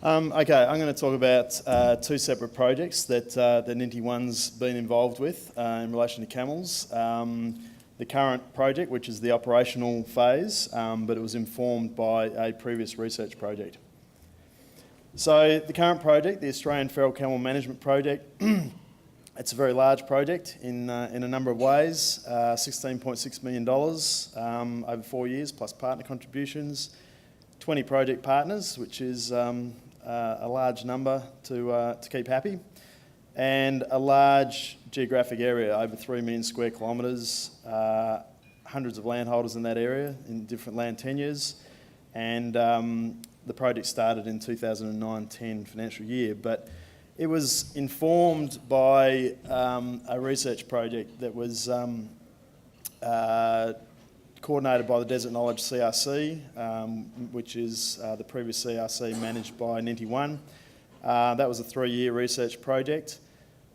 Okay, I'm going to talk about two separate projects that Ninti 1's been involved with in relation to camels. The current project, which is the operational phase, but it was informed by a previous research project. So the current project, the Australian Feral Camel Management Project, it's a very large project in a number of ways, $16.6 million over 4 years, plus partner contributions, 20 project partners, which is a large number to keep happy, and a large geographic area, over 3 million square kilometres, hundreds of landholders in that area in different land tenures, and the project started in 2009-10 financial year, but it was informed by a research project that was coordinated by the Desert Knowledge CRC, which is the previous CRC managed by Ninti 1. That was a 3-year research project,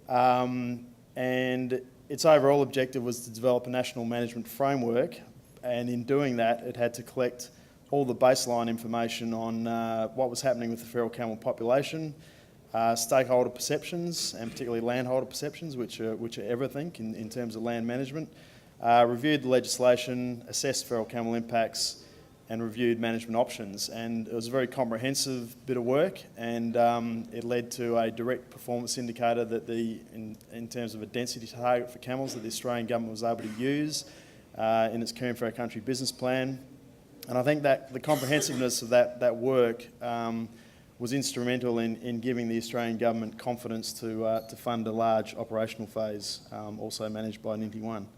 and its overall objective was to develop a national management framework, and in doing that it had to collect all the baseline information on what was happening with the feral camel population, stakeholder perceptions, and particularly landholder perceptions, which are everything in terms of land management, reviewed the legislation, assessed feral camel impacts, and reviewed management options. And it was a very comprehensive bit of work, and it led to a direct performance indicator that in terms of a density target for camels that the Australian government was able to use in its Caring for Our Country business plan. And I think that the comprehensiveness of that work was instrumental in giving the Australian government confidence to fund a large operational phase, also managed by Ninti 1.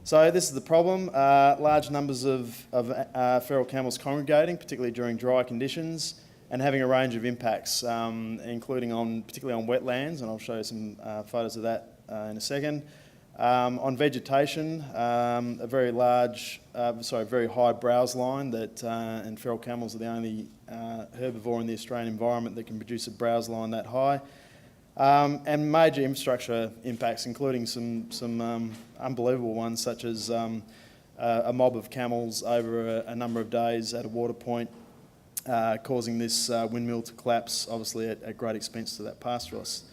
So this is the problem: large numbers of feral camels congregating, particularly during dry conditions, and having a range of impacts, including particularly on wetlands, and I'll show you some photos of that in a second. On vegetation, a very high browse line and feral camels are the only herbivore in the Australian environment that can produce a browse line that high. And major infrastructure impacts, including some unbelievable ones, such as a mob of camels over a number of days at a water point, causing this windmill to collapse, obviously at great expense to that pastoralist.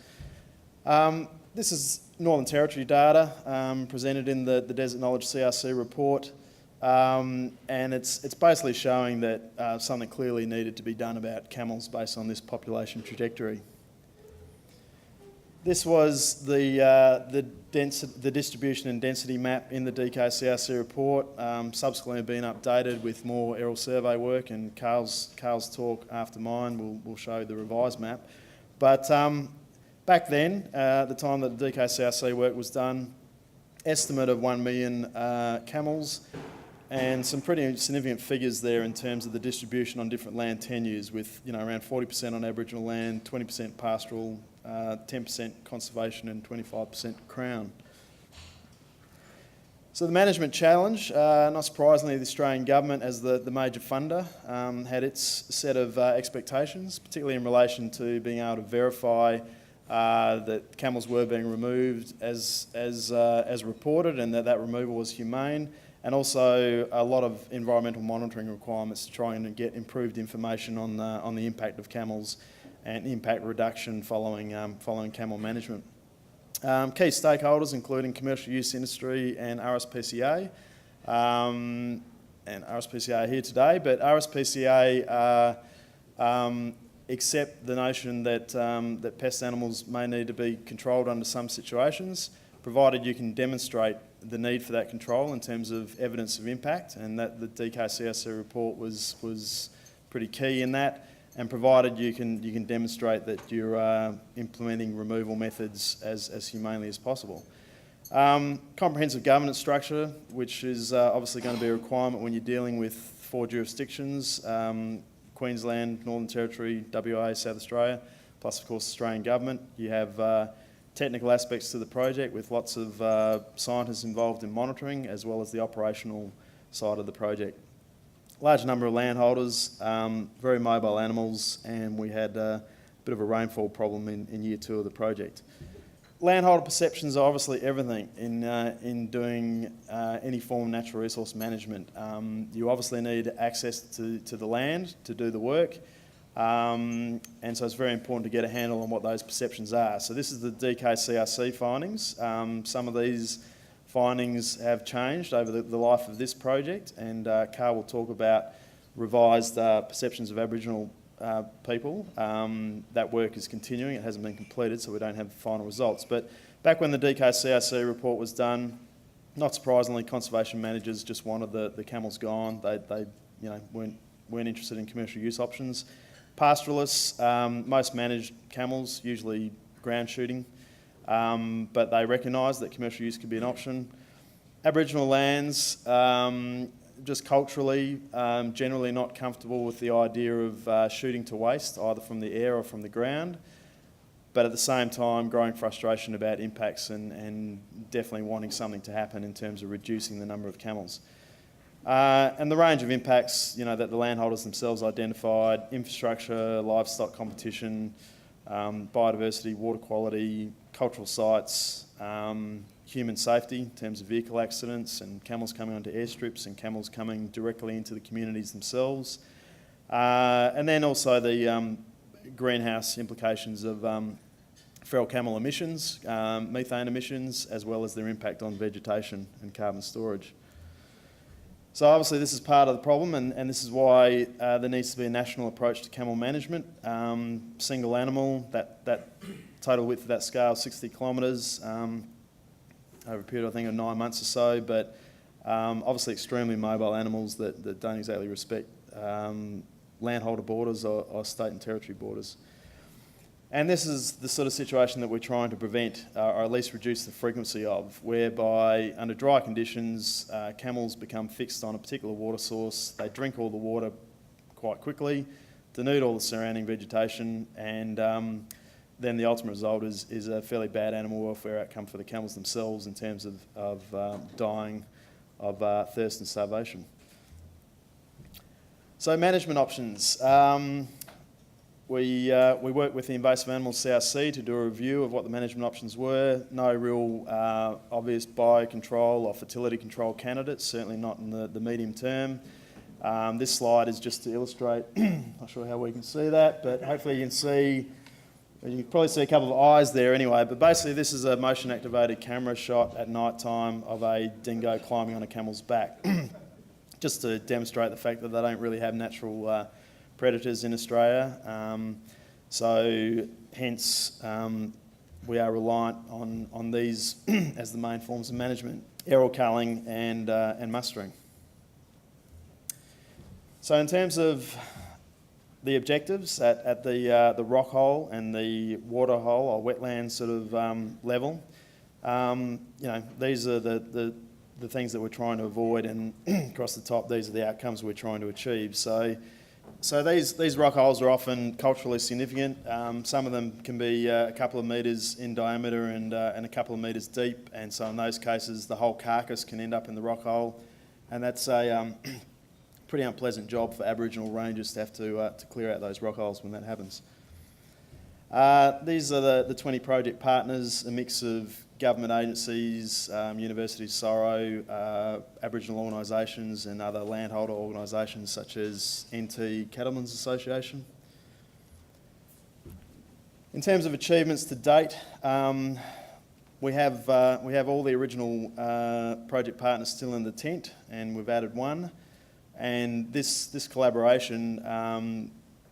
This is Northern Territory data presented in the Desert Knowledge CRC report, and it's basically showing that something clearly needed to be done about camels based on this population trajectory. This was the distribution and density map in the DKCRC report, subsequently been updated with more aerial survey work, and Carl's talk after mine will show the revised map. But back then, at the time that the DKCRC work was done, estimate of 1 million camels, and some pretty significant figures there in terms of the distribution on different land tenures, with around 40% on Aboriginal land, 20% pastoral, 10% conservation, and 25% Crown. So the management challenge, not surprisingly, the Australian government, as the major funder, had its set of expectations, particularly in relation to being able to verify that camels were being removed as reported, and that removal was humane, and also a lot of environmental monitoring requirements to try and get improved information on the impact of camels and impact reduction following camel management. Key stakeholders, including commercial use industry and RSPCA, and RSPCA are here today, but RSPCA accept the notion that pest animals may need to be controlled under some situations, provided you can demonstrate the need for that control in terms of evidence of impact, and that the DKCRC report was pretty key in that, and provided you can demonstrate that you're implementing removal methods as humanely as possible. Comprehensive governance structure, which is obviously going to be a requirement when you're dealing with 4 jurisdictions, Queensland, Northern Territory, WA, South Australia, plus of course Australian government. You have technical aspects to the project with lots of scientists involved in monitoring, as well as the operational side of the project. Large number of landholders, very mobile animals, and we had a bit of a rainfall problem in year 2 of the project. Landholder perceptions are obviously everything in doing any form of natural resource management. You obviously need access to the land to do the work. And so it's very important to get a handle on what those perceptions are. So this is the DKCRC findings. Some of these findings have changed over the life of this project, and Carl will talk about revised perceptions of Aboriginal people. That work is continuing. It hasn't been completed, so we don't have the final results. But back when the DKCRC report was done, not surprisingly, conservation managers just wanted the camels gone. They weren't interested in commercial use options. Pastoralists, most managed camels, usually ground shooting, but they recognised that commercial use could be an option. Aboriginal lands, just culturally, generally not comfortable with the idea of shooting to waste, either from the air or from the ground, but at the same time growing frustration about impacts and definitely wanting something to happen in terms of reducing the number of camels. And the range of impacts, that the landholders themselves identified: infrastructure, livestock competition, biodiversity, water quality, cultural sites, human safety in terms of vehicle accidents and camels coming onto airstrips and camels coming directly into the communities themselves. And then also the greenhouse implications of feral camel emissions, methane emissions, as well as their impact on vegetation and carbon storage. So obviously this is part of the problem, and this is why there needs to be a national approach to camel management. Single animal, that total width of that scale, 60 kilometres, over a period I think of 9 months or so, but obviously extremely mobile animals that don't exactly respect landholder borders or state and territory borders. And this is the sort of situation that we're trying to prevent, or at least reduce the frequency of, whereby under dry conditions, camels become fixed on a particular water source. They drink all the water quite quickly, denude all the surrounding vegetation, and then the ultimate result is a fairly bad animal welfare outcome for the camels themselves in terms of dying of thirst and starvation. So management options. We worked with the Invasive Animals CRC to do a review of what the management options were. No real obvious biocontrol or fertility control candidates, certainly not in the medium term. This slide is just to illustrate, not sure how we can see that, but hopefully you can probably see a couple of eyes there anyway, but basically this is a motion activated camera shot at night time of a dingo climbing on a camel's back, just to demonstrate the fact that they don't really have natural predators in Australia, so hence we are reliant on these as the main forms of management: aerial culling and mustering. So in terms of the objectives at the rock hole and the water hole or wetland sort of level, these are the things that we're trying to avoid, and across the top these are the outcomes we're trying to achieve. So these rock holes are often culturally significant. Some of them can be a couple of metres in diameter and a couple of metres deep, and so in those cases the whole carcass can end up in the rock hole, and that's a pretty unpleasant job for Aboriginal rangers to have to clear out those rock holes when that happens. These are the 20 project partners, a mix of government agencies, University of Sorrow, Aboriginal organisations and other landholder organisations such as Ninti Cattlemen's Association. In terms of achievements to date, we have all the original project partners still in the tent, and we've added one, and this collaboration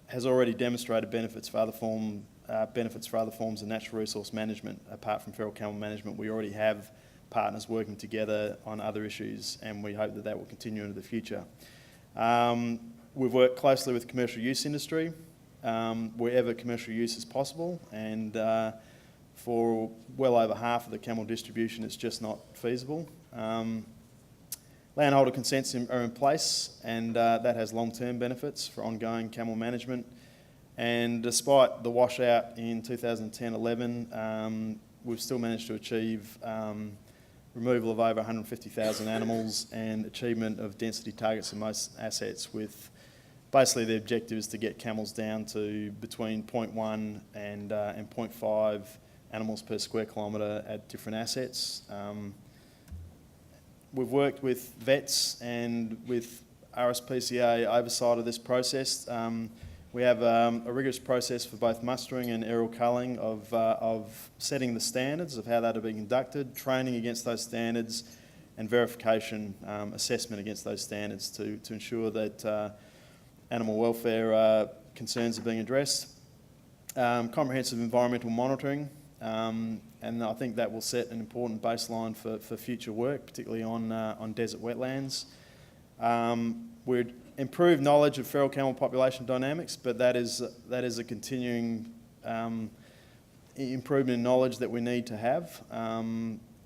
has already demonstrated benefits for other forms of natural resource management. Apart from feral camel management, we already have partners working together on other issues, and we hope that will continue into the future. We've worked closely with commercial use industry wherever commercial use is possible, and for well over half of the camel distribution it's just not feasible. Landholder consents are in place, and that has long-term benefits for ongoing camel management. And despite the washout in 2010-11, we've still managed to achieve removal of over 150,000 animals and achievement of density targets in most assets, with basically the objective is to get camels down to between 0.1 and 0.5 animals per square kilometre at different assets. We've worked with vets and with RSPCA oversight of this process. We have a rigorous process for both mustering and aerial culling of setting the standards of how that are being conducted, training against those standards, and verification assessment against those standards to ensure that animal welfare concerns are being addressed. Comprehensive environmental monitoring, and I think that will set an important baseline for future work, particularly on desert wetlands. We'd improve knowledge of feral camel population dynamics, but that is a continuing improvement in knowledge that we need to have.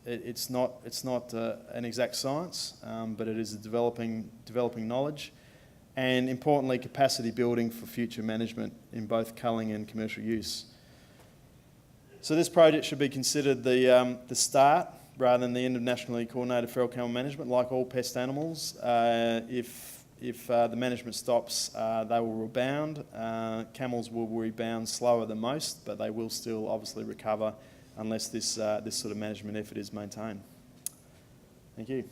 It's not an exact science, but it is a developing knowledge, and importantly, capacity building for future management in both culling and commercial use. So this project should be considered the start rather than the end of nationally coordinated feral camel management. Like all pest animals, if the management stops, they will rebound. Camels will rebound slower than most, but they will still obviously recover unless this sort of management effort is maintained. Thank you.